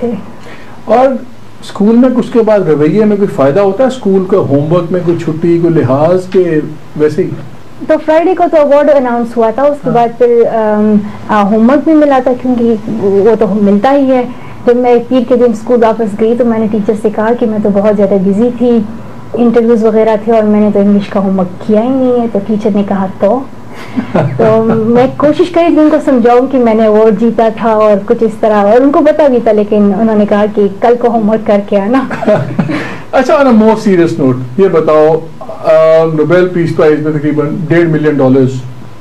تھے. اور اسکول میں اس کے بعد رویے میں کوئی فائدہ ہوتا ہے اسکول کا، ہوم ورک میں کوئی چھٹی کوئی لحاظ کے ویسے ہی؟ تو فرائیڈے کو تو اوارڈ اناؤنس ہوا تھا، اس کے بعد پھر ہوم ورک بھی ملا تھا کیونکہ وہ تو ملتا ہی ہے. جب میں پیر کے دن اسکول واپس گئی تو میں نے ٹیچر سے کہا کہ میں تو بہت زیادہ بزی تھی، انٹرویوز وغیرہ تھے اور میں نے تو انگلش کا ہوم ورک کیا ہی نہیں ہے. تو ٹیچر نے کہا تو میں کوشش کری تھی ان کو سمجھاؤں کہ میں نے اوارڈ جیتا تھا اور کچھ اس طرح، اور ان کو پتا بھی تھا، لیکن انہوں نے کہا کہ کل کو ہوم ورک کر کے آنا. اچھا آن اے مور سیریس نوٹ یہ بتاؤ، نوبیل پیس پرائز میں تقریباً $1.5 ملین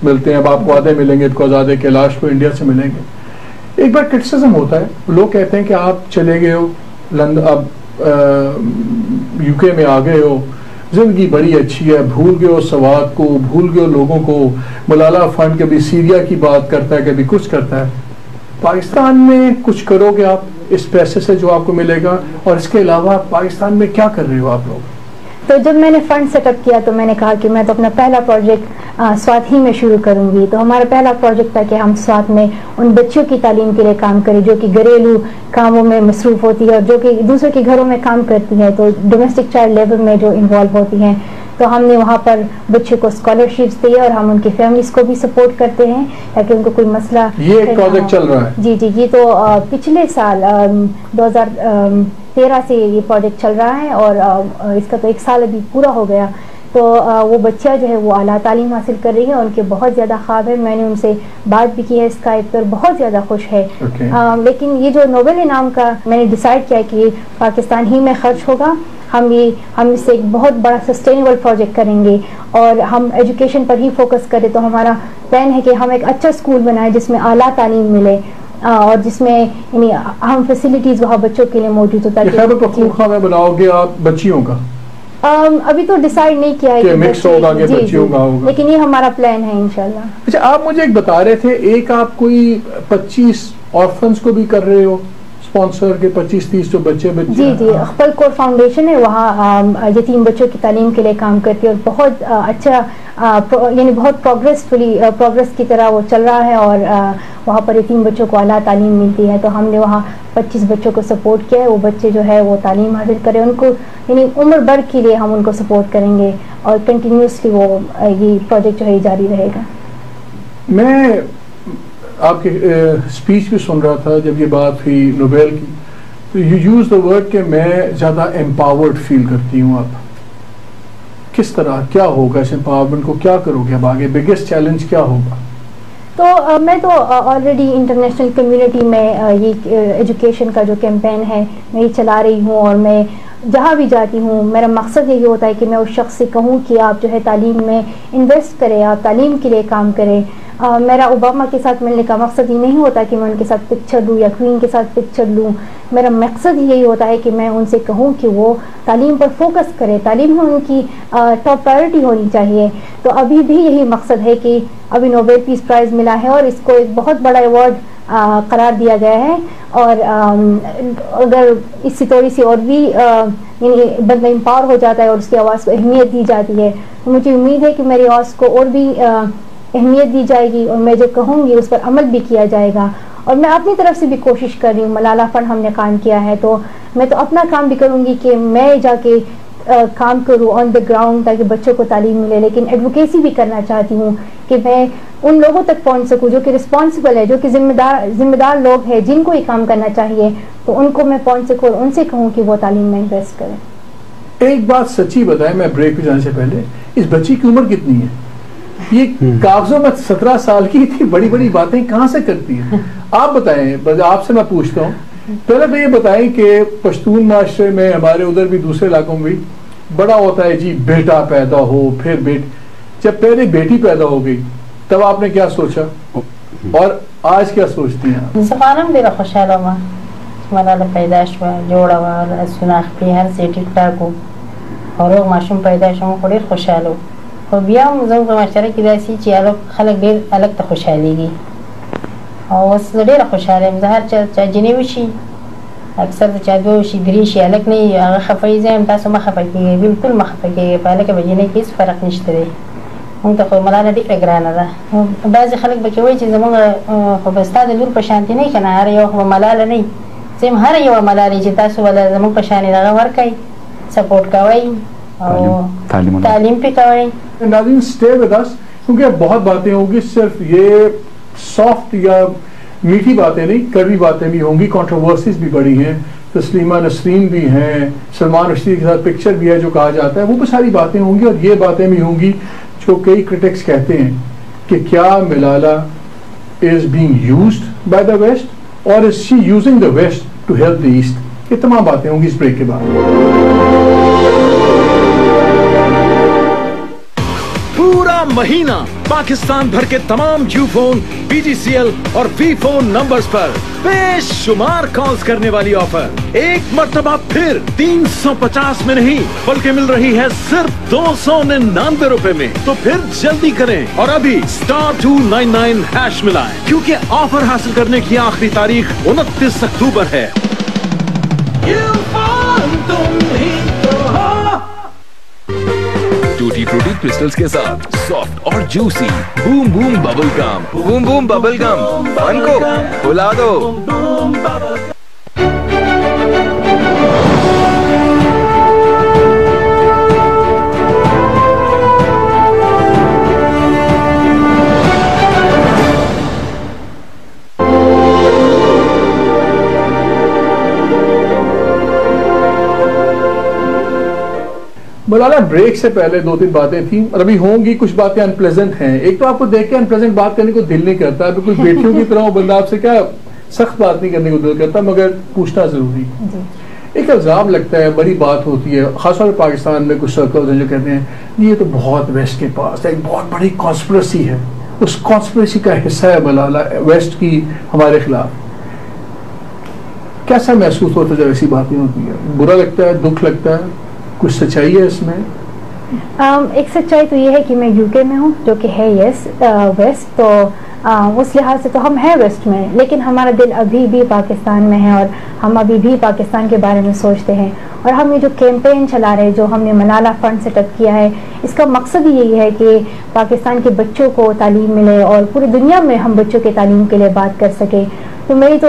ملتے ہیں. اب آپ کو آدھے ملیں گے بیکاز آدھے کیلاش کو انڈیا سے ملیں گے. ایک بار کرٹیسزم ہوتا ہے، لوگ کہتے ہیں کہ آپ چلے گئے ہو لندن، اب UK میں آ گئے ہو، زندگی بڑی اچھی ہے، بھول گئے ہو سوات کو، بھول گئے ہو لوگوں کو. ملالہ فنڈ کبھی سیریا کی بات کرتا ہے، کبھی کچھ کرتا ہے. پاکستان میں کچھ کرو گے آپ اس پیسے سے جو آپ کو ملے گا، اور اس کے علاوہ پاکستان میں کیا کر رہے ہو آپ لوگ؟ تو جب میں نے فنڈ سیٹ اپ کیا تو میں نے کہا کہ میں تو اپنا پہلا پروجیکٹ سوات ہی میں شروع کروں گی. تو ہمارا پہلا پروجیکٹ تھا کہ ہم سوات میں ان بچیوں کی تعلیم کے لیے کام کریں جو کہ گھریلو کاموں میں مصروف ہوتی ہے اور جو کہ دوسروں کے گھروں میں کام کرتی ہے، تو ڈومیسٹک چائلڈ لیبر میں جو انوالو ہوتی ہیں. تو ہم نے وہاں پر بچوں کو اسکالرشپس دی اور ہم ان کی فیملیز کو بھی سپورٹ کرتے ہیں تاکہ ان کو کوئی مسئلہ. یہ ایک پروجیکٹ چل رہا ہے؟ جی یہ تو پچھلے سال 2013 سے یہ پروجیکٹ چل رہا ہے اور اس کا تو 1 سال ابھی پورا ہو گیا. تو وہ بچہ جو ہے وہ اعلیٰ تعلیم حاصل کر رہی ہے، ان کے بہت زیادہ خواب ہے. میں نے ان سے بات بھی کی ہے اسکائپ پر، بہت زیادہ خوش ہے. لیکن یہ جو نوبل انعام کا میں نے ڈیسائیڈ کیا کہ یہ پاکستان ہی میں خرچ ہوگا. ہم اس سے ایک بہت بڑا سسٹینیبل پروجیکٹ کریں گے اور ہم ایجوکیشن پر ہی فوکس کریں. تو ہمارا پلان ہے کہ ہم ایک اچھا اسکول بنائیں جس میں اعلیٰ تعلیم ملے اور جس میں یعنی اہم فیسلٹیز وہاں بچوں کے لیے موجود ہوتا ہے. خیبر پختونخوا میں بناؤ گے آپ بچیوں کا؟ ابھی تو ڈیسائیڈ نہیں کیا ہے کہ مکس ہوگا کہ بچیوں کا ہوگا، لیکن یہ ہمارا پلان ہے انشاءاللہ. اچھا آپ مجھے ایک بتا رہے تھے ایک آپ کوئی 25 آرفنس کو بھی کر رہے ہو اسپانسر کے، 25-30 جو بچے. جی اخبل کور فاؤنڈیشن ہے، وہاں یتیم بچوں کی تعلیم کے لیے کام کرتی ہے اور بہت اچھا یعنی بہت پروگرس کی طرح وہ چل رہا ہے اور وہاں پر یتیم بچوں کو اعلیٰ تعلیم ملتی ہے. تو ہم نے وہاں 25 بچوں کو سپورٹ کیا ہے. وہ بچے جو ہے وہ تعلیم حاصل کریں، ان کو یعنی عمر بھر کے لیے ہم ان کو سپورٹ کریں گے اور کنٹینیوسلی وہ یہ پروجیکٹ جو ہے جاری رہے گا. میں آپ کی اسپیچ بھی سن رہا تھا جب یہ بات ہوئی نوبیل کی، تو یو یوز دا ورڈ کہ میں زیادہ امپاورڈ فیل کرتی ہوں. آپ کس طرح، کیا ہوگا اس امپاورمنٹ کو، کیا کرو گے اب آگے، بگیسٹ چیلنج کیا ہوگا؟ تو میں تو آلریڈی انٹرنیشنل کمیونٹی میں یہ ایجوکیشن کا جو کیمپین ہے میں یہ چلا رہی ہوں اور میں جہاں بھی جاتی ہوں میرا مقصد یہی ہوتا ہے کہ میں اس شخص سے کہوں کہ آپ جو ہے تعلیم میں انویسٹ کریں، آپ تعلیم کے لیے کام کریں. میرا اوباما کے ساتھ ملنے کا مقصد یہ نہیں ہوتا کہ میں ان کے ساتھ پکچر لوں یا کوئین کے ساتھ پکچر لوں. میرا مقصد یہی ہوتا ہے کہ میں ان سے کہوں کہ وہ تعلیم پر فوکس کرے، تعلیم میں ان کی ٹاپ پرائرٹی ہونی چاہیے. تو ابھی بھی یہی مقصد ہے کہ ابھی نوبیل پیس پرائز ملا ہے اور اس کو ایک بہت بڑا ایوارڈ قرار دیا گیا ہے اور اگر اس سے تھوڑی سی اور بھی یعنی بندہ امپاور ہو جاتا ہے اور اس کی آواز کو اہمیت دی جاتی ہے تو مجھے امید ہے کہ میری آواز کو اور بھی اہمیت دی جائے گی اور میں جو کہوں گی اس پر عمل بھی کیا جائے گا. اور میں اپنی طرف سے بھی کوشش کر رہی ہوں. ملالہ فنڈ ہم نے قائم کیا ہے تو میں تو اپنا کام بھی کروں گی کہ میں جا کے کام کروں آن دا گراؤنڈ تاکہ بچوں کو تعلیم ملے. لیکن ایڈوکیسی بھی کرنا چاہتی ہوں کہ میں ان لوگوں تک پہنچ سکوں جو کہ رسپانسبل ہے، جو کہ ذمہ دار لوگ ہیں جن کو یہ کام کرنا چاہیے، تو ان کو میں پہنچ سکوں اور ان سے کہوں کہ وہ تعلیم میں انویسٹ کریں. ایک بات سچی بتائیں، میں بریک پہ جانے سے پہلے، اس بچی کی عمر کتنی ہے؟ یہ کاغذوں میں 17 سال کی تھی، بڑی بڑی باتیں کہاں سے کرتی ہیں؟ آپ بتائیں، آپ سے میں پوچھتا ہوں پہلے تو یہ بتائیں کہ پشتون معاشرے میں ہمارے ادھر بھی دوسرے علاقوں میں بھی بڑا ہوتا ہے جی بیٹا پیدا ہو پھر جب پہلے بیٹی پیدا ہو گئی تب آپ نے کیا سوچا اور آج کیا سوچتی ہیں؟ زمانم ډیره خوشاله وه ملاله پیدا شوه، جوړه وه، شناخت هر څه ټیک ټاک و او روغ ماشوم پیدا شو، خو ډېر خوشاله و. خو بیا هم زموږ په معاشره کې داسې چې خلک ډېر هلک ته خوشحالېږي او اوس زه ډېره خوشحاله یم. زه هر چا جنې وشي، اکثر د چا دوه وشي درې شي، هلک نه وي هغه خفه وي. زه یم تاسو مه خفه کېږئ، بلکل مه خفه کېږئ، په هلکه په جنۍ کې هېڅ فرق نشته دی. مونږ ته خو ملاله ډېره ګرانه ده. بعضې خلک به کې وایي چې زموږ خو به ستا د لور په شانتې نه وي که نه، هر یو خو به ملاله نه وي. سیم هر یو ملالۍ چې تاسو ولا زموږ په شان دغه ورکړئ سپورټ کوئ او تعلیم پہ کوئ. ناظرین اسٹے ود اس کیونکہ اب بہت باتیں ہوں گی, صرف یہ سافٹ یا میٹھی باتیں نہیں, کڑوی باتیں بھی ہوں گی, کنٹروورسیز بھی بڑی ہیں, تسلیمہ نسرین بھی ہیں, سلمان رشدی کے ساتھ پکچر بھی ہے جو کہا جاتا ہے, وہ بھی ساری باتیں ہوں گی. اور یہ باتیں بھی ہوں گی جو کئی کرٹکس کہتے ہیں کہ کیا Malala is being used by the West or is she using the West to help the East. یہ تمام باتیں ہوں گی اس بریک کے بعد. پورا مہینہ پاکستان بھر کے تمام Ufone, B G C L اور وی فون نمبرز پر بے شمار کالز کرنے والی آفر ایک مرتبہ پھر 350 میں نہیں بلکہ مل رہی ہے صرف 299 روپے میں. تو پھر جلدی کریں اور ابھی *299# ملائیں کیونکہ آفر حاصل کرنے کی آخری تاریخ 29 اکتوبر ہے. ٹوٹی فروٹی کرسٹلز کے ساتھ سافٹ اور juicy boom boom bubble gum. Boom boom bubble gum fun کو کھلا دو. مولانا بریک سے پہلے 2-3 باتیں تھیں اور ابھی ہوں گی. کچھ باتیں انپلیزنٹ ہیں. ایک تو آپ کو دیکھ کے انپلیزنٹ بات کرنے کو دل نہیں کرتا, بالکل بیٹیوں کی طرح بندہ آپ سے کیا سخت بات نہیں کرنے کو دل کرتا, مگر پوچھنا ضروری. ایک الزام لگتا ہے, بڑی بات ہوتی ہے, خاص طور پہ پاکستان میں کچھ سرکلز ہیں جو کہتے ہیں یہ تو بہت ویسٹ کے پاس ایک بہت بڑی کانسپریسی ہے, اس کانسپریسی کا حصہ ہے ملالہ ویسٹ کی ہمارے خلاف. کیسا محسوس ہوتا ہے جب ایسی باتیں ہوتی ہیں؟ برا لگتا ہے, دکھ لگتا ہے, کچھ سچائی ہے اس میں؟ ایک سچائی تو یہ ہے کہ میں یو کے میں ہوں جو کہ ہے یس ویسٹ, تو اس لحاظ سے تو ہم ہیں ویسٹ میں, لیکن ہمارا دل ابھی بھی پاکستان میں ہے اور ہم ابھی بھی پاکستان کے بارے میں سوچتے ہیں. اور ہم یہ جو کیمپین چلا رہے جو ہم نے ملالہ فنڈ سیٹ اپ کیا ہے, اس کا مقصد یہی ہے کہ پاکستان کے بچوں کو تعلیم ملے اور پوری دنیا میں ہم بچوں کے تعلیم کے لیے بات کر سکیں. تو میری تو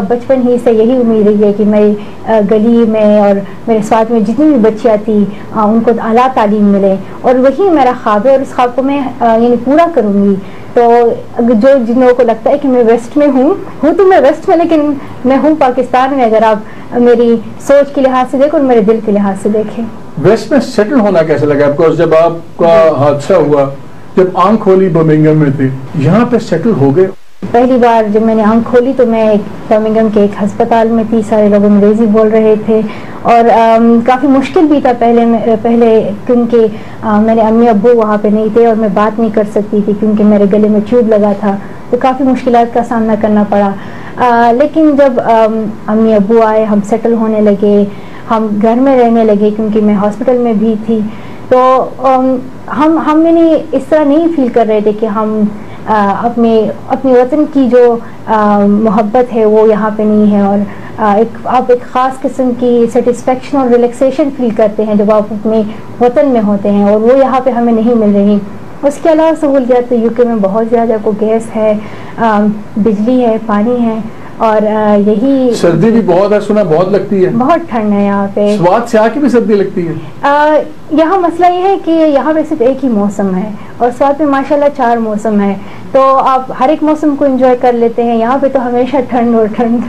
بچپن ہی سے یہی امید رہی ہے کہ میں گلی میں اور میرے ساتھ میں جتنی بھی بچیاں تھیں ان کو اعلیٰ تعلیم ملے, اور وہی میرا خواب ہے اور اس خواب کو میں یعنی پورا کروں گی. تو جو جن لوگوں کو لگتا ہے کہ میں ویسٹ میں ہوں تو میں ویسٹ میں, لیکن میں ہوں پاکستان میں. اگر آپ میری سوچ کے لحاظ سے دیکھیں اور میرے دل کے لحاظ سے دیکھیں. ویسٹ میں سیٹل ہونا کیسے لگا آپ کو جب آپ کا حادثہ ہوا, جب آنکھ کھولی برمنگھم میں تھے, یہاں پہ سیٹل ہو گئے؟ پہلی بار جب میں نے آنکھ کھولی تو میں برمنگھم کے ایک ہسپتال میں تھی, سارے لوگ انگریزی بول رہے تھے اور کافی مشکل بھی تھا پہلے کیونکہ میرے امی ابو وہاں پہ نہیں تھے اور میں بات نہیں کر سکتی تھی کیونکہ میرے گلے میں ٹیوب لگا تھا, تو کافی مشکلات کا سامنا کرنا پڑا. لیکن جب امی ابو آئے, ہم سیٹل ہونے لگے, ہم گھر میں رہنے لگے کیونکہ میں ہاسپٹل میں بھی تھی, تو ہم اس طرح نہیں فیل کر رہے تھے کہ ہم اپنے وطن کی جو محبت ہے وہ یہاں پہ نہیں ہے, اور آپ ایک خاص قسم کی سیٹسفیکشن اور ریلیکسیشن فیل کرتے ہیں جب آپ اپنے وطن میں ہوتے ہیں, اور وہ یہاں پہ ہمیں نہیں مل رہی. اس کے علاوہ سہولیات تو یو کے میں بہت زیادہ, کو گیس ہے, بجلی ہے, پانی ہے, اور یہی سردی بھی بہت ہے, سنا بہت لگتی ہے, بہت ٹھنڈ ہے یہاں پہ. سوات سے آ کے بھی سردی لگتی ہے؟ یہاں مسئلہ یہ ہے کہ یہاں پہ صرف ایک ہی موسم ہے اور سوات میں ماشاءاللہ 4 موسم ہے, تو آپ ہر ایک موسم کو انجوائے کر لیتے ہیں. یہاں پہ تو ہمیشہ ٹھنڈ اور ٹھنڈ.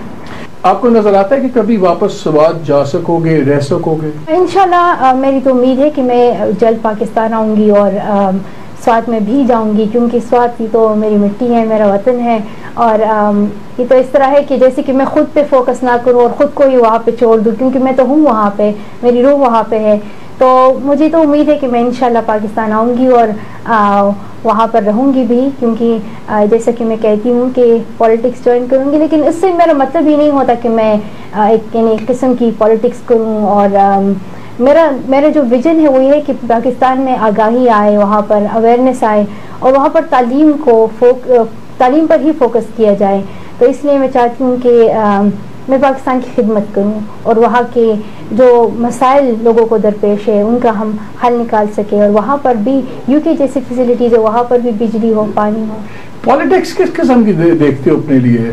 آپ کو نظر آتا ہے کہ کبھی واپس سوات جا سکو گے, رہ سکو گے؟ انشاءاللہ میری تو امید ہے کہ میں جلد پاکستان آؤں گی اور سوات میں بھی جاؤں گی, کیونکہ سوات کی تو میری مٹی ہے, میرا وطن ہے. اور یہ تو اس طرح ہے کہ جیسے کہ میں خود پہ فوکس نہ کروں اور خود کو ہی وہاں پہ چھوڑ دوں, کیونکہ میں تو ہوں وہاں پہ, میری روح وہاں پہ ہے. تو مجھے تو امید ہے کہ میں انشاءاللہ پاکستان آؤں گی اور وہاں پر رہوں گی بھی, کیونکہ جیسا کہ میں کہتی ہوں کہ پولیٹکس جوائن کروں گی, لیکن اس سے میرا مطلب ہی نہیں ہوتا کہ میں ایک قسم کی پولیٹکس کروں. اور میرا جو ویژن ہے وہ یہ ہے کہ پاکستان میں آگاہی آئے, وہاں پر اویئرنیس آئے, اور وہاں پر تعلیم پر ہی فوکس کیا جائے. تو اس لیے میں چاہتی ہوں کہ میں پاکستان کی خدمت کروں اور وہاں کے جو مسائل لوگوں کو درپیش ہے ان کا ہم حل نکال سکیں, اور وہاں پر بھی یو کے جیسی فیسلٹیز ہے, وہاں پر بھی بجلی ہو, پانی ہو. پالیٹکس کس قسم کی دیکھتے ہو اپنے لیے؟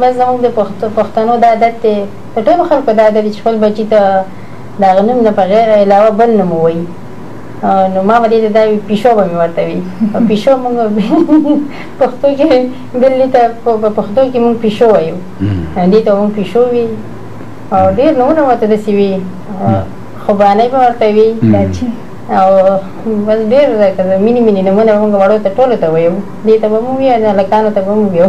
بس زموږ د پښتنو د عادت دی، په ټولو خلکو د عادت چې خپل بچي ته د هغه نوم نه بغیر علاوه بل نوم ووایي. نو ما به دې ته دا پیشو به مې ورته وي، پیشو موږ پښتو کې بلي ته په پښتو کې موږ پیشو وایو، دې ته موږ پیشو وي او ډېر نومونه ورته داسې وي، خوبانۍ به ورته وي او بس ډېر مینی مینی نمونه موږ وړو ته ټولو ته وایو، دې ته به مو وایو، هلکانو ته به مو وایو.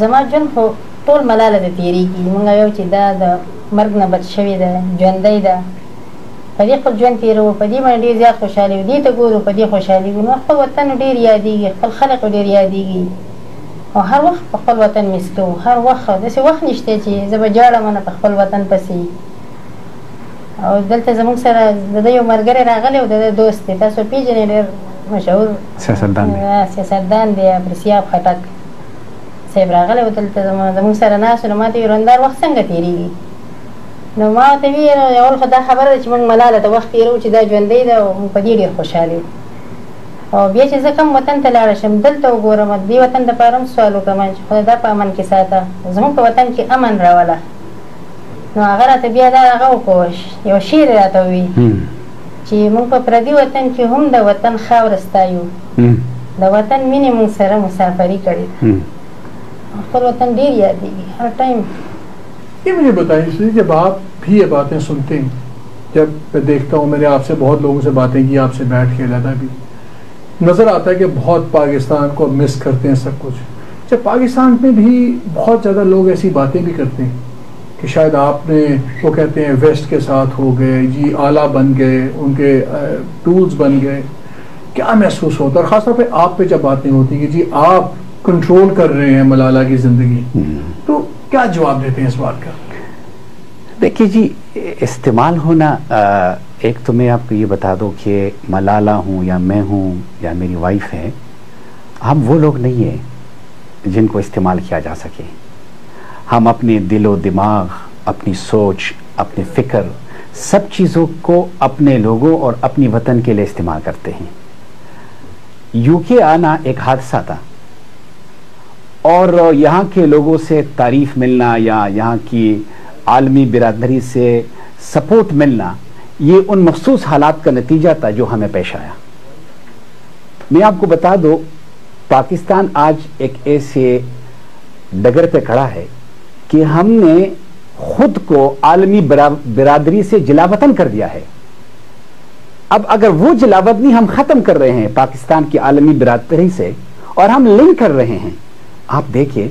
زما ژوند خو ټول ملاله د تېرېږي، موږ یو چې دا د مرګ نه بچ شوې ده، ژوندی ده، په دې خپل ژوند تېروو، په دې باندې ډېر زیات خوشحالي وو، دې ته ګورو په دې خوشحالي وو، نو خپل وطن ډېر یادېږي، خپل خلق ډېر یادېږي او هر وخت په خپل وطن مس کوو، هر وخت داسې وخت نشته چې زه به جاړم نه په خپل وطن پسې. او دلته زموږ سره د ده یو ملګری راغلی او د ده دوست دی، تاسو پېژنئ، ډېر مشهور سیاستدان دی، عبدالسیاب خټک صاحب راغلی و دلته زموږ سره ناست و، نو ما ته ویل روندار وخت څنګه تېرېږي؟ نو ما ورته ویل اول خو دا خبره ده چې موږ ملاله ته وخت تېروو چې دا ژوندی ده او موږ په دې ډېر خوشحاله یو. او بیا چې زه کوم وطن ته لاړه شم، دلته وګورم، دې وطن دپاره هم سوال وکړم چې خدای دا په امن کې ساته، زموږ په وطن کې امن راوله. نو هغه راته بیا دا هغه وکړو، یو شعر یې راته ووایي چې موږ په پردي وطن کې هم د وطن خاوره ستایو، د وطن مینې موږ سره مسافري کړې ده، خپل وطن ډېر یادېږي ہر ٹائم. یہ مجھے بتائیے جب آپ بھی یہ باتیں سنتے ہیں، جب میں دیکھتا ہوں، میں نے آپ سے بہت لوگوں سے باتیں کی، آپ سے بیٹھ کے علیحدہ بھی نظر آتا ہے کہ بہت پاکستان کو مس کرتے ہیں سب کچھ. جب پاکستان میں بھی بہت زیادہ لوگ ایسی باتیں بھی کرتے ہیں کہ شاید آپ نے، وہ کہتے ہیں ویسٹ کے ساتھ ہو گئے جی، آلہ بن گئے، ان کے ٹولز بن گئے، کیا محسوس ہوتا ہے؟ اور خاص طور پہ آپ پہ جب باتیں ہوتی ہیں کہ جی آپ کنٹرول کر رہے ہیں ملالہ کی زندگی، تو کیا جواب دیتے ہیں اس بات کا؟ دیکھیے جی، استعمال ہونا، ایک تو میں آپ کو یہ بتا دوں کہ ملالہ ہوں یا میں ہوں یا میری وائف ہے، ہم وہ لوگ نہیں ہیں جن کو استعمال کیا جا سکے. ہم اپنے دل و دماغ، اپنی سوچ، اپنے فکر، سب چیزوں کو اپنے لوگوں اور اپنی وطن کے لیے استعمال کرتے ہیں. یو کے آنا ایک حادثہ تھا اور یہاں کے لوگوں سے تعریف ملنا یا یہاں کی عالمی برادری سے سپورٹ ملنا، یہ ان مخصوص حالات کا نتیجہ تھا جو ہمیں پیش آیا. میں آپ کو بتا دوں، پاکستان آج ایک ایسے ڈگر پہ کھڑا ہے کہ ہم نے خود کو عالمی برادری سے جلاوطن کر دیا ہے. اب اگر وہ جلاوطنی ہم ختم کر رہے ہیں پاکستان کی عالمی برادری سے اور ہم لنک کر رہے ہیں, آپ دیکھیں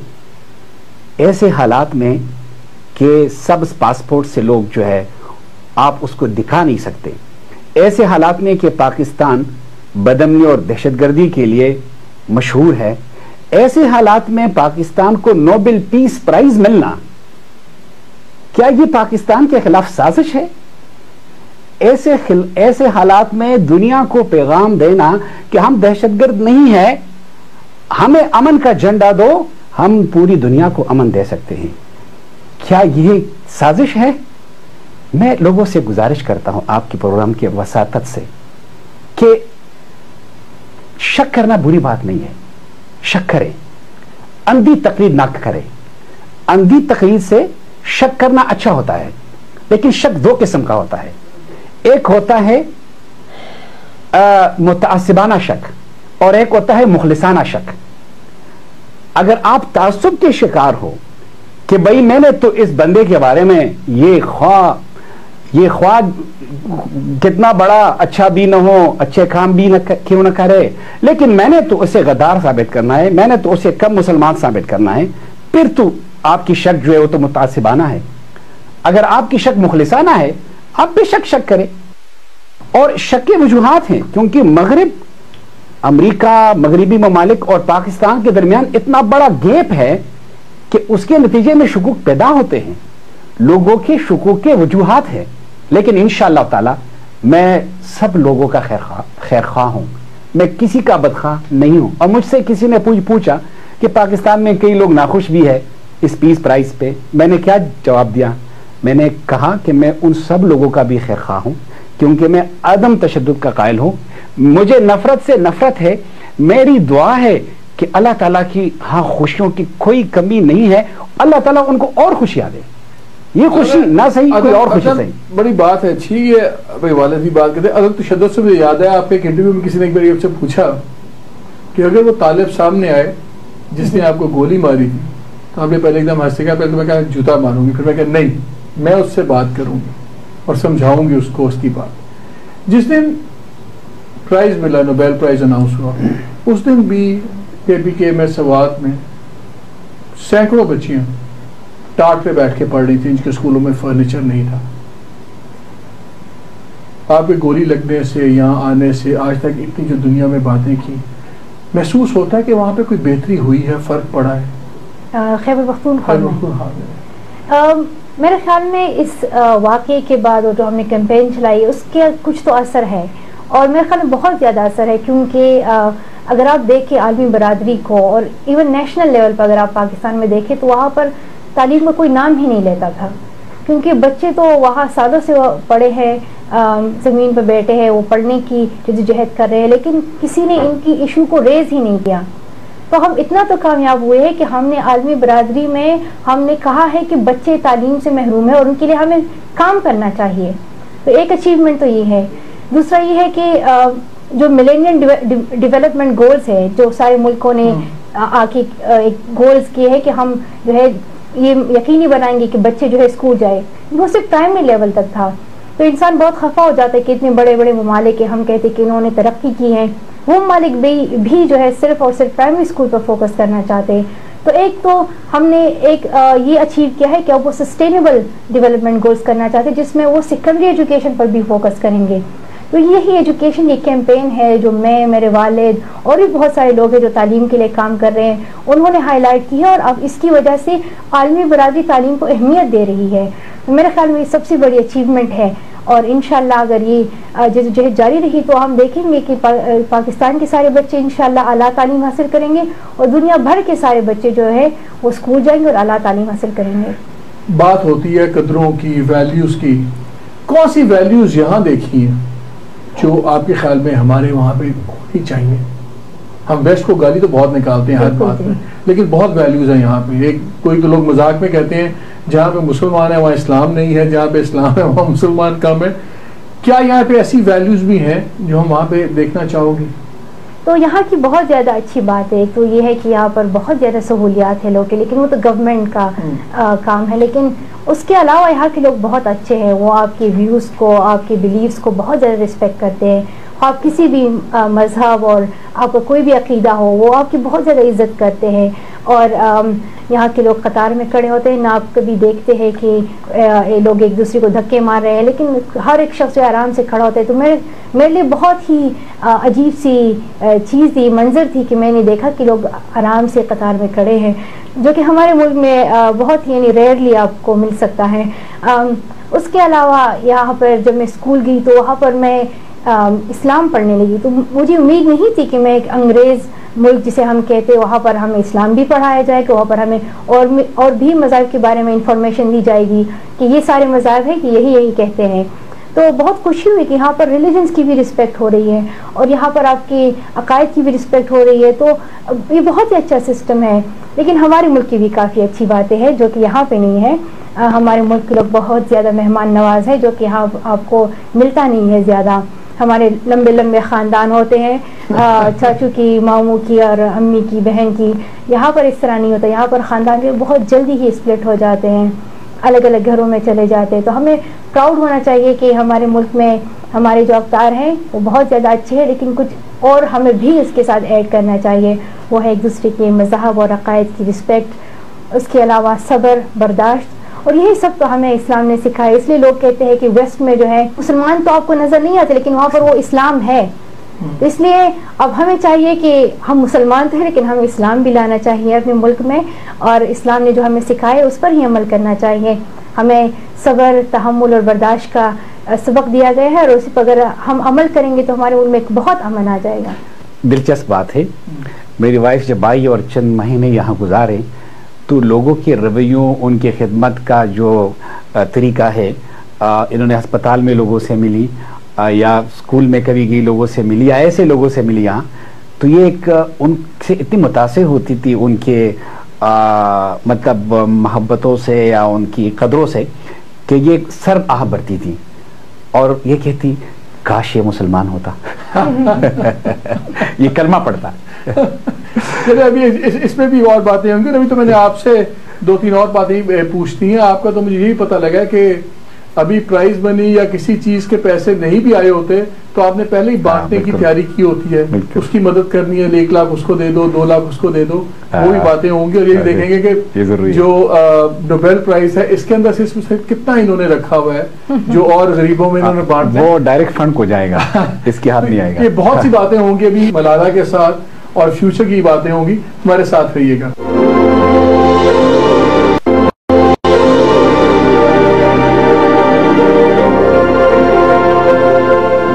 ایسے حالات میں کہ سبز پاسپورٹ سے لوگ جو ہے آپ اس کو دکھا نہیں سکتے, ایسے حالات میں کہ پاکستان بدامنی اور دہشت گردی کے لیے مشہور ہے, ایسے حالات میں پاکستان کو نوبل پیس پرائز ملنا, کیا یہ پاکستان کے خلاف سازش ہے؟ ایسے حالات میں دنیا کو پیغام دینا کہ ہم دہشت گرد نہیں ہیں, ہمیں امن کا جھنڈا دو, ہم پوری دنیا کو امن دے سکتے ہیں, کیا یہ سازش ہے؟ میں لوگوں سے گزارش کرتا ہوں آپ کے پروگرام کی وساطت سے کہ شک کرنا بری بات نہیں ہے, شک کریں, اندھی تقلید نہ کریں. اندھی تقلید سے شک کرنا اچھا ہوتا ہے, لیکن شک دو قسم کا ہوتا ہے. ایک ہوتا ہے متعصبانہ شک اور ایک ہوتا ہے مخلصانہ شک. اگر آپ تعصب کے شکار ہو کہ بھئی میں نے تو اس بندے کے بارے میں یہ خواہ کتنا بڑا اچھا بھی نہ ہو, اچھے کام بھی کیوں نہ کرے, لیکن میں نے تو اسے غدار ثابت کرنا ہے, میں نے تو اسے کم مسلمان ثابت کرنا ہے, پھر تو آپ کی شک جو ہے وہ تو متعصبانہ ہے. اگر آپ کی شک مخلصانہ ہے آپ بے شک کریں. اور شک کے وجوہات ہیں, کیونکہ مغرب, امریکہ, مغربی ممالک اور پاکستان کے درمیان اتنا بڑا گیپ ہے کہ اس کے نتیجے میں شکوک پیدا ہوتے ہیں, لوگوں کے شکوک کے وجوہات ہیں. لیکن انشاءاللہ تعالی میں سب لوگوں کا خیر خواہ ہوں, میں کسی کا بدخواہ نہیں ہوں. اور مجھ سے کسی نے پوچھا کہ پاکستان میں کئی لوگ ناخوش بھی ہے اس پیس پرائز پہ, میں نے کیا جواب دیا؟ میں نے کہا کہ میں ان سب لوگوں کا بھی خیر خواہ ہوں, کیونکہ میں عدم تشدد کا قائل ہوں, مجھے نفرت سے نفرت ہے. میری دعا ہے کہ اللہ تعالیٰ کی خوشیوں کی کوئی کمی نہیں ہے, اللہ تعالیٰ ان کو اور خوشیاں دے. یہ خوشی نہ صحیح کوئی اور خوشی صحیح. بڑی بات ہے, اچھی ہے بھائی, والد کی بات کرتے ہیں. عدم تشدد سے مجھے یاد ہے آپ کے ایک انٹرویو میں کسی نے ایک بار آپ سے پوچھا کہ اگر وہ طالب سامنے آئے جس نے آپ کو گولی ماری تھی تو آپ نے پہلے ایک دم ہنسے گا, پہلے تو میں کہا جوتا ماروں گی, پھر میں کہا نہیں, میں اس سے بات کروں گی اور سمجھاؤں گی اس کو اس کی بات. جس دن پرائز ملا, نوبیل پرائز اناؤنس ہوا, اس دن بھی کے میں سوات میں سینکڑوں بچیاں ٹاٹ پہ بیٹھ کے پڑھ رہی تھیں, ان کے اسکولوں میں فرنیچر نہیں تھا. آپ کے گولی لگنے سے یہاں آنے سے آج تک اتنی جو دنیا میں باتیں کی, محسوس ہوتا ہے کہ وہاں پہ کوئی بہتری ہوئی ہے, فرق پڑا ہے. خیبر پختونخوا میرے خیال میں اس واقعے کے بعد جو ہم نے کیمپین چلائی اس کے کچھ تو اثر ہے, اور میرے خیال میں بہت زیادہ اثر ہے, کیونکہ اگر آپ دیکھیں عالمی برادری کو اور ایون نیشنل لیول پر اگر آپ پاکستان میں دیکھیں تو وہاں پر تعلیم کا کوئی نام ہی نہیں لیتا تھا, کیونکہ بچے تو وہاں سالوں سے پڑھے ہیں, زمین پہ بیٹھے ہیں, وہ پڑھنے کی جدوجہد کر رہے ہیں, لیکن کسی نے ان کی ایشو کو ریز ہی نہیں کیا. تو ہم اتنا تو کامیاب ہوئے ہیں کہ ہم نے عالمی برادری میں ہم نے کہا ہے کہ بچے تعلیم سے محروم ہیں اور ان کے لیے ہمیں کام کرنا چاہیے. تو ایک اچیومنٹ تو یہ ہے. دوسرا یہ ہے کہ جو ملینیم ڈیولپمنٹ گولز ہے جو سارے ملکوں نے آ کے گولز کیے ہیں کہ ہم جو ہے یہ یقینی بنائیں گے کہ بچے جو ہے اسکول جائے, وہ صرف پرائمری لیول تک تھا. تو انسان بہت خفا ہو جاتا ہے کہ اتنے بڑے بڑے ممالک ہم کہتے ہیں کہ انہوں نے ترقی کی ہے, وہ ممالک بھی جو ہے صرف اور صرف پرائمری اسکول پر فوکس کرنا چاہتے ہیں. تو ایک تو ہم نے ایک یہ اچیو کیا ہے کہ اب وہ سسٹینیبل ڈیولپمنٹ گولز کرنا چاہتے ہیں جس میں وہ سیکنڈری ایجوکیشن پر بھی فوکس کریں گے. تو یہی ایجوکیشن یہ کیمپین ہے جو میں, میرے والد اور بھی بہت سارے لوگ ہیں جو تعلیم کے لیے کام کر رہے ہیں, انہوں نے ہائی لائٹ کی ہے, اور اب اس کی وجہ سے عالمی برادری تعلیم کو اہمیت دے رہی ہے. میرے خیال میں یہ سب سے بڑی اچیومنٹ ہے, اور انشاءاللہ اگر یہ جدوجہد جاری رہی تو ہم دیکھیں گے کہ پاکستان کے سارے بچے انشاءاللہ اعلیٰ تعلیم حاصل کریں گے, اور دنیا بھر کے سارے بچے جو ہے وہ اسکول جائیں گے اور اعلیٰ تعلیم حاصل کریں گے. بات ہوتی ہے قدروں کی, ویلیوز کی. کون سی ویلیوز یہاں دیکھی ہیں جو آپ کے خیال میں ہمارے وہاں پہ ہونی چاہیے؟ ہم ویسٹ کو گالی تو بہت نکالتے ہیں ہر بات میں, لیکن بہت ویلیوز ہیں یہاں پہ. ایک کوئی تو لوگ مذاق میں کہتے ہیں جہاں پہ مسلمان ہیں وہاں اسلام نہیں ہے, جہاں پہ اسلام ہے وہاں مسلمان کم ہے. کیا یہاں پہ ایسی ویلیوز بھی ہیں جو ہم وہاں پہ دیکھنا چاہو گے؟ تو یہاں کی بہت زیادہ اچھی بات ہے تو یہ ہے کہ یہاں پر بہت زیادہ سہولیات ہیں لوگ کے، لیکن وہ تو گورنمنٹ کا کام ہے. لیکن اس کے علاوہ یہاں کے لوگ بہت اچھے ہیں، وہ آپ کے ویوز کو، آپ کے بلیفس کو بہت زیادہ رسپیکٹ کرتے ہیں. آپ کسی بھی مذہب اور آپ کا کوئی بھی عقیدہ ہو وہ آپ کی بہت زیادہ عزت کرتے ہیں. اور یہاں کے لوگ قطار میں کھڑے ہوتے ہیں، نہ آپ کبھی دیکھتے ہیں کہ لوگ ایک دوسرے کو دھکے مار رہے ہیں، لیکن ہر ایک شخص جو آرام سے کھڑا ہوتا ہے. تو میرے لیے بہت ہی عجیب سی چیز تھی، منظر تھی کہ میں نے دیکھا کہ لوگ آرام سے قطار میں کھڑے ہیں، جو کہ ہمارے ملک میں بہت ہی یعنی ریئرلی آپ کو مل سکتا ہے. اس کے علاوہ یہاں پر جب میں اسکول گئی تو وہاں پر میں اسلام پڑھنے لگی، تو مجھے امید نہیں تھی کہ میں ایک انگریز ملک جسے ہم کہتے وہاں پر ہمیں اسلام بھی پڑھایا جائے، کہ وہاں پر ہمیں اور بھی مذاہب کے بارے میں انفارمیشن دی جائے گی کہ یہ سارے مذاہب ہیں کہ یہی کہتے ہیں. تو بہت خوشی ہوئی کہ یہاں پر ریلیجنس کی بھی رسپیکٹ ہو رہی ہے اور یہاں پر آپ کی عقائد کی بھی رسپیکٹ ہو رہی ہے. تو یہ بہت ہی اچھا سسٹم ہے. لیکن ہمارے ملک کی بھی کافی اچھی باتیں ہیں جو کہ یہاں پہ نہیں ہے. ہمارے ملک کے لوگ بہت زیادہ مہمان نواز ہیں، جو کہ یہاں آپ کو ملتا نہیں ہے زیادہ. ہمارے لمبے لمبے خاندان ہوتے ہیں، چاچو کی، ماموں کی اور امی کی، بہن کی. یہاں پر اس طرح نہیں ہوتا. یہاں پر خاندان کے بہت جلدی ہی اسپلٹ ہو جاتے ہیں، الگ الگ گھروں میں چلے جاتے ہیں. تو ہمیں پراؤڈ ہونا چاہیے کہ ہمارے ملک میں ہمارے جو افطار ہیں وہ بہت زیادہ اچھے ہیں، لیکن کچھ اور ہمیں بھی اس کے ساتھ ایڈ کرنا چاہیے. وہ ہے ایک دوسرے کے مذہب اور عقائد کی رسپیکٹ، اس کے علاوہ صبر، برداشت. اور یہی سب تو ہمیں اسلام نے سکھایا. اس لیے لوگ کہتے ہیں کہ ویسٹ میں جو ہے مسلمان تو آپ کو نظر نہیں آتے، لیکن وہاں پر وہ اسلام ہے. اس لیے اب ہمیں چاہیے کہ ہم مسلمان تو ہیں لیکن ہمیں اسلام بھی لانا چاہیے اپنے ملک میں، اور اسلام نے جو ہمیں سکھایا اس پر ہی عمل کرنا چاہیے. ہمیں صبر، تحمل اور برداشت کا سبق دیا گیا ہے، اور اسی پر اگر ہم عمل کریں گے تو ہمارے ملک میں ایک بہت امن آ جائے گا. دلچسپ بات ہے. میری وائف جب آئی اور چند مہینے یہاں گزارے تو لوگوں کے رویوں، ان کی خدمت کا جو طریقہ ہے، انہوں نے ہسپتال میں لوگوں سے ملی یا اسکول میں کبھی گئی لوگوں سے ملی یا ایسے لوگوں سے ملی یہاں، تو یہ ایک ان سے اتنی متاثر ہوتی تھی ان کے مطلب محبتوں سے یا ان کی قدروں سے کہ یہ سر آہ بھرتی تھی اور یہ کہتی کاش یہ مسلمان ہوتا. یہ کلمہ پڑھتا. چلے ابھی اس میں بھی اور باتیں ہوں گی. ابھی تو میں نے آپ سے 2-3 اور باتیں پوچھتی ہیں. آپ کا تو مجھے یہی پتہ لگا کہ ابھی پرائز منی یا کسی چیز کے پیسے نہیں بھی آئے ہوتے تو آپ نے پہلے ہی بانٹنے کی تیاری کی ہوتی ہے. اس کی مدد کرنی ہے، 1 لاکھ اس کو دے دو، 2 لاکھ اس کو دے دو. وہ بھی باتیں ہوں گی. اور یہ دیکھیں گے کہ جو نوبیل پرائز ہے اس کے اندر سے کتنا انہوں نے رکھا ہوا ہے جو اور غریبوں میں انہوں نے بانٹ دیا. وہ ڈائریکٹ فنڈ کو جائے گا، اس کے ہاتھ نہیں آئے گا. یہ بہت سی باتیں ہوں گی ابھی ملالہ کے ساتھ اور فیوچر کی باتیں ہوں گی. ہمارے ساتھ رہیے گا.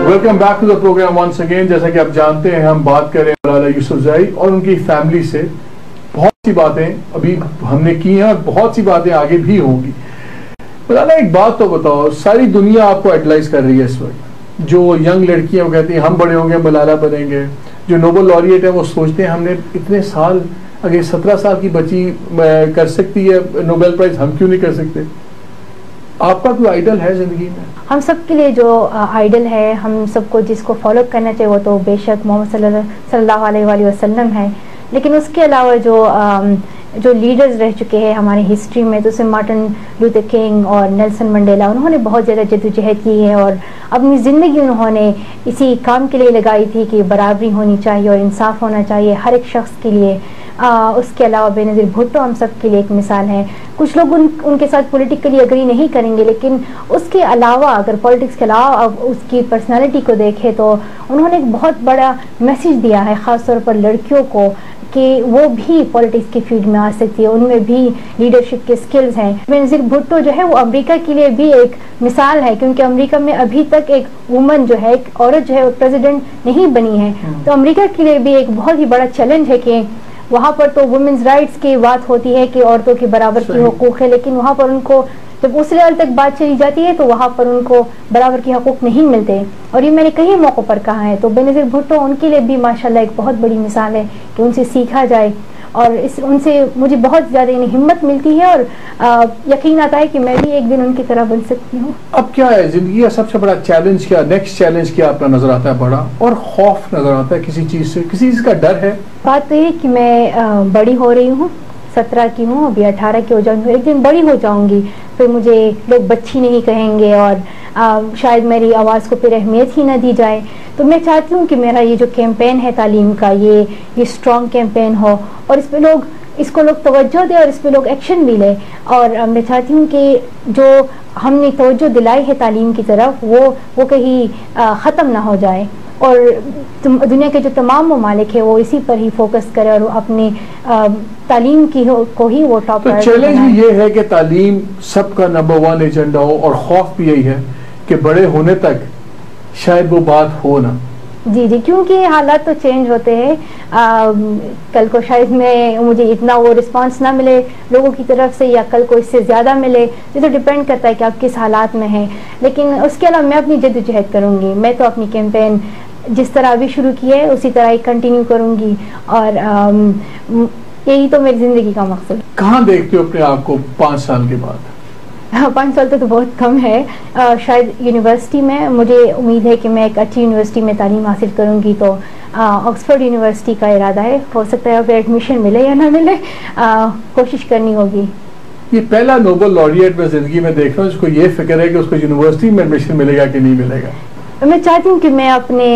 Welcome back to the programme once again. جیسا کہ آپ جانتے ہیں ہم بات کر رہے ہیں ملالہ یوسفزئی اور ان کی فیملی سے. بہت سی باتیں ابھی ہم نے کی ہیں اور بہت سی باتیں آگے بھی ہوں گی. ملالہ ایک بات تو بتاؤ، ساری دنیا آپ کو ایڈلائز کر رہی ہے اس وقت. جو ینگ لڑکیاں وہ کہتی ہیں ہم بڑے ہوں گے ملالہ بنیں گے. جو نوبل لاریٹ ہے وہ سوچتے ہیں ہم نے اتنے سال، اگر 17 سال کی بچی کر سکتی ہے نوبل پرائز، ہم کیوں نہیں کر سکتے؟ آپ کا کوئی آئیڈل ہے زندگی میں؟ ہم سب کے لیے جو آئیڈل ہے، ہم سب کو جس کو فالو کرنا چاہیے وہ تو بے شک محمد صلی اللہ علیہ وآلہ وسلم ہے. لیکن اس کے علاوہ جو لیڈرز رہ چکے ہیں ہماری ہسٹری میں، تو اسے مارٹن لوتھر کنگ اور نیلسن منڈیلا، انہوں نے بہت زیادہ جدوجہد کی ہے اور اپنی زندگی انہوں نے اسی کام کے لیے لگائی تھی کہ برابری ہونی چاہیے اور انصاف ہونا چاہیے ہر ایک شخص کے لیے. اس کے علاوہ بے نظیر بھٹو ہم سب کے لیے ایک مثال ہے. کچھ لوگ ان کے ساتھ پولیٹیکلی اگری نہیں کریں گے، لیکن اس کے علاوہ اگر پولیٹکس کے علاوہ اب اس کی پرسنالٹی کو دیکھیں تو انہوں نے ایک بہت بڑا میسیج دیا ہے، خاص طور پر لڑکیوں کو، کہ وہ بھی پولیٹکس کی فیلڈ میں آ سکتی ہے، ان میں بھی لیڈرشپ کے سکلز ہیں. بے نظیر بھٹو جو ہے وہ امریکہ کے لیے بھی ایک مثال ہے، کیونکہ امریکہ میں ابھی تک ایک وومن جو ہے، ایک عورت جو ہے وہ پریزیڈنٹ نہیں بنی ہے. تو امریکہ کے لیے بھی ایک بہت ہی بڑا چیلنج ہے کہ وہاں پر تو وومنز رائٹس کی بات ہوتی ہے کہ عورتوں کے برابر کی حقوق ہے، لیکن وہاں پر ان کو جب اس لیول تک بات چلی جاتی ہے تو وہاں پر ان کو برابر کے حقوق نہیں ملتے. اور یہ میں نے کئی موقعوں پر کہا ہے. تو بے نظیر بھٹو ان کے لیے بھی ماشاءاللہ ایک بہت بڑی مثال ہے کہ ان سے سیکھا جائے. اور ان سے مجھے بہت زیادہ ہمت ملتی ہے اور یقین آتا ہے کہ میں بھی ایک دن ان کی طرح بن سکتی ہوں. اب کیا ہے زندگی کا سب سے بڑا چیلنج کیا، نیکسٹ چیلنج کیا آپ کا نظر آتا ہے بڑا، اور خوف نظر آتا ہے کسی چیز سے، کسی چیز کا ڈر ہے؟ بات تو یہ کہ میں بڑی ہو رہی ہوں، 17 کی ہوں، ابھی 18 کی ہو جاؤں گی، ایک دن بڑی ہو جاؤں گی، پھر مجھے لوگ بچی نہیں کہیں گے اور شاید میری آواز کو پھر اہمیت ہی نہ دی جائے. تو میں چاہتی ہوں کہ میرا یہ جو کیمپین ہے تعلیم کا، یہ اسٹرانگ کیمپین ہو اور اس کو لوگ توجہ دیں اور اس پہ لوگ ایکشن بھی لیں. اور میں چاہتی ہوں کہ جو ہم نے توجہ دلائی ہے تعلیم کی طرف وہ کہیں ختم نہ ہو جائے اور دنیا کے جو تمام ممالک ہیں وہ اسی پر ہی فوکس کرے اور اپنی تعلیم کو ہی وہ ٹاپ. تو چیلنج بھی یہ ہے کہ تعلیم سب کا نمبر 1 ایجنڈا ہو، اور خوف بھی یہی ہے کہ بڑے ہونے تک شاید وہ بات ہو نہ. جی کیونکہ حالات تو چینج ہوتے ہیں. کل کو شاید مجھے اتنا وہ رسپانس نہ ملے لوگوں کی طرف سے، یا کل کو اس سے زیادہ ملے. یہ تو ڈپینڈ کرتا ہے کہ آپ کس حالات میں ہیں. لیکن اس کے علاوہ میں اپنی جدوجہد کروں گی. میں تو اپنی کیمپین جس طرح ابھی شروع کی ہے اسی طرح ہی کنٹینیو کروں گی، اور یہی تو میری زندگی کا مقصد. کہاں دیکھتے ہو اپنے آپ کو 5 سال کے بعد؟ 5 سال تو بہت کم ہے. شاید یونیورسٹی میں مجھے امید ہے کہ میں ایک اچھی یونیورسٹی میں تعلیم حاصل کروں گی، تو آکسفورڈ یونیورسٹی کا ارادہ ہے. ہو سکتا ہے پھر ایڈمیشن ملے یا نہ ملے، کوشش کرنی ہوگی. یہ پہلا نوبل لوریٹ میں زندگی میں دیکھ رہا ہوں جس کو یہ فکر ہے کہ اس کو یونیورسٹی میں ایڈمیشن ملے گا کہ نہیں ملے گا. میں چاہتی ہوں کہ میں اپنے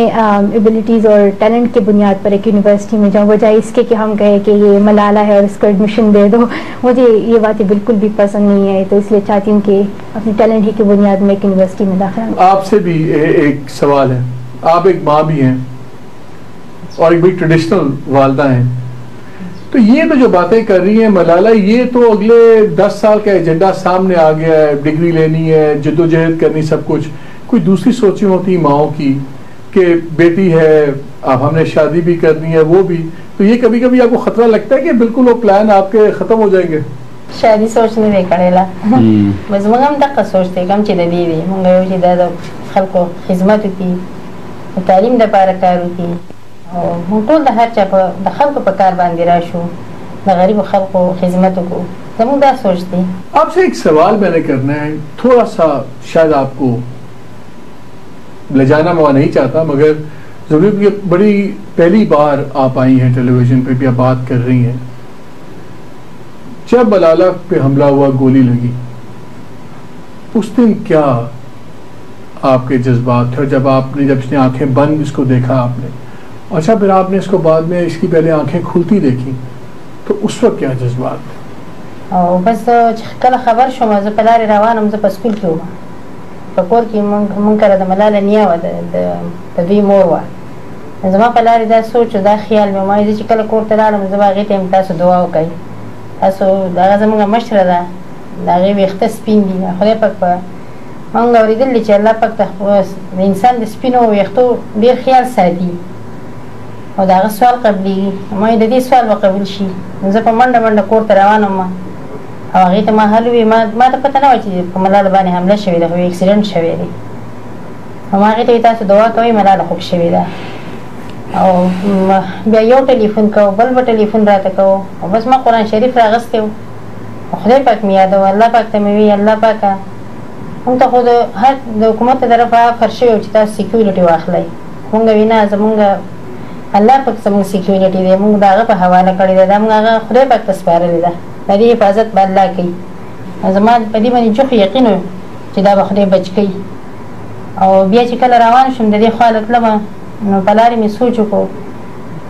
ایبلٹیز اور ٹیلنٹ کے بنیاد پر ایک یونیورسٹی میں جاؤں، بجائے اس کے کہ ہم کہیں کہ یہ ملالہ ہے اور اس کو ایڈمیشن دے دو. مجھے یہ باتیں بالکل بھی پسند نہیں ہے، تو اس لیے چاہتی ہوں کہ اپنی ٹیلنٹ ہی کی بنیاد میں ایک یونیورسٹی میں داخلہ لوں. آپ سے بھی ایک سوال ہے، آپ ایک ماں بھی ہیں اور ایک بڑی ٹریڈیشنل والدہ ہیں، تو یہ تو جو باتیں کر رہی ہیں ملالہ، یہ تو اگلے 10 سال کا ایجنڈا سامنے آ گیا ہے، ڈگری لینی ہے، جدوجہد کرنی، سب کچھ. کوئی دوسری سوچیں ہوتی ماؤں کی کہ بیٹی ہے، اب ہم نے شادی بھی کرنی ہے، وہ بھی، تو یہ کبھی کبھی آپ کو خطرہ لگتا ہے کہ بالکل وہ پلان آپ کے ختم ہو جائیں گے؟ شادي سوچ نه دی کړی بس موږ هم دغه سوچ دی کوم چې د دې دی موږ یو چې د خلکو خدمت وکړي، تعلیم د لپاره کار وکړي، او موږ ټول د هر چا د خلکو په کار باندې راشو، د غریبو خلکو خدمت وکړو. زموږ دا سوچ دی. آپ سے ایک سوال میں نے کرنا ہے، تھوڑا سا شاید آپ کو لے جانا میں نہیں چاہتا، مگر ضرور کہ بڑی پہلی بار آپ آئی ہیں ٹیلی ویژن پہ بھی آپ بات کر رہی ہیں. جب ملالہ پہ حملہ ہوا، گولی لگی، اس دن کیا آپ کے جذبات تھے؟ جب اس نے آنکھیں بند اس کو دیکھا آپ نے، اچھا پھر آپ نے اس کو بعد میں اس کی پہلے آنکھیں کھلتی دیکھی، تو اس وقت کیا جذبات تھے؟ او بس کله خبر شوم زه په لارې روانم، زه په سکول کې وم، په کور کې مونږ کره د ملاله نیا وه، د دوی مور وه. زما په لارې دا سوچ دا خیال مې وایي زه چې کله کور ته لاړم زه به هغې ته یم تاسو دعا وکئ، تاسو هغه زموږ مشره ده، د هغې ویښته سپین دي، خدای پاک په مونږ اورېدل دي چې الله پاک د انسان د سپینو ویښتو ډېر خیال ساتي او د هغه سوال قبلېږي. ما د دې سوال به قبول شي. زه په منډه منډه کور ته روانه وم او هغې ته ما حل وویل، ما ته پته نه وه چې په ملاله باندې حمله شوې ده، خو اکسیډنټ شوی دی. او ما هغې ته ویل تاسو دعا کوئ ملاله خوب شوې ده. او بیا یو ټلیفون کوو، بل به ټلیفون راته کوو، او بس ما قرآن شریف راغستی و، خدای پاک مې یادوه، الله پاک ته مې وی الله پاکه مونږ ته خو د حکومت ته طرفه آفر شوی و چې تاسو سیکیورټي واخلئ. مونږ وی نه، زمونږ الله پاک زمونږ سیکیورټي دی، مونږ د هغه په حواله کړې ده، دا مونږ هغه خدای پاک ته سپارلې ده، د دې حفاظت به الله کوي. زما په دې باندې جوخ یقین و چې دا به خدای بچ کوي. او بیا چې کله روان شوم د دې خوا له تلمه، نو په لارې مې سوچ وکړو،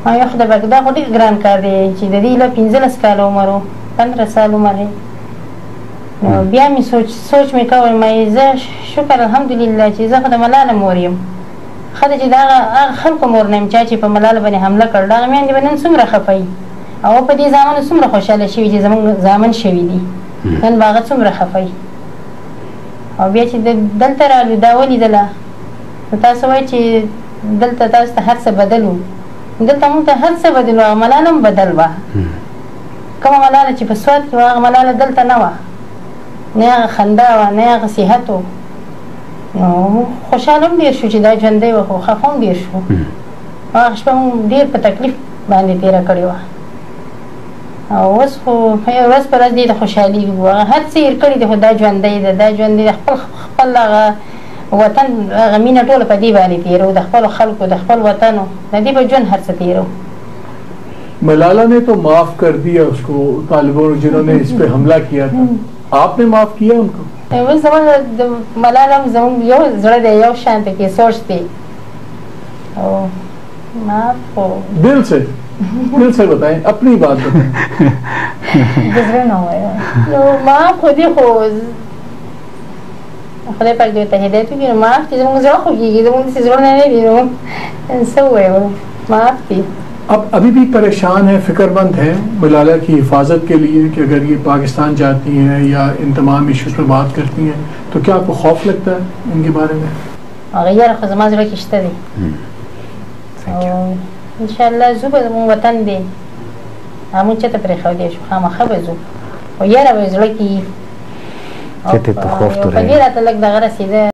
ما ویل خدای پاک دا خو ډېر ګران کار دی چې د دې له 15 کاله عمر و، 15 سال عمر دی. نو بیا مې سوچ مې کوی، ما زه شکر الحمدلله چې زه خو د ملاله مور یم، ښه ده چې د هغه خلکو مور نه یم چا چې په ملاله باندې حمله کړ، دغه میندې به نن څومره خفه وي، او په دې زامنو څومره خوشحاله شوي چې زموږ زامن شوي دي، نن به هغه څومره خفه وي. او بیا چې دلته رالو دا ولیدله، نو تاسو وایئ چې دلته تاسو ته هر څه بدل و، دلته مونږ ته هر څه بدل و، ملاله هم بدل وه. کومه ملاله چې په سوات کې وه هغه ملاله دلته نه وه، نه هغه خندا وه، نه هغه صحت و. نو خوشحاله هم ډېر شو چې دا ژوندی وه، خو خفه هم ډېر شو. هغه شپه مونږ ډېر په تکلیف باندې تېره کړې وه. او اوس خو ورځ په ورځ دې د خوشحالي هر څه هېر کړي دي خو دا ژوندی ده دا ژوندی د خپل هغه وطن هغه مینه ټوله په دې باندې تېرو د خپلو خلکو د خپل وطنو د دې په ژوند هر څه تېرو ملالا نے تو معاف کر دیا اس کو طالبانوں جنہوں نے اس پہ حملہ کیا تھا آپ نے معاف کیا ان کو اوس زموږ د ملالا زموږ یو زړه دی یو شان پکې سوچ دی او معاف خو دل سے بتائیں اپنی بات بتائیں گزرے نہ ہوئے نو معاف خو دې خو خدای پاک دې ته هدایت وکړي معاف چې زموږ زړه خوږېږي زموږ داسې زړونه نه دي نو څه ووایو معاف دي اب ابھی بھی پریشان ہے فکر مند ہے ملالا کی حفاظت کے لیے کہ اگر یہ پاکستان جاتی ہیں یا ان تمام ایشوز پر بات کرتی ہیں تو کیا آپ کو خوف لگتا ہے ان کے بارے میں هغه یاره خو زما زړه کې شته دی او انشاءالله ځو به زموږ وطن دی موږ چېرته پرېښودی شو خامخا به ځو خو یاره به زړه کې چېرته ته خوف تو په دې راته لږ دغه رسېده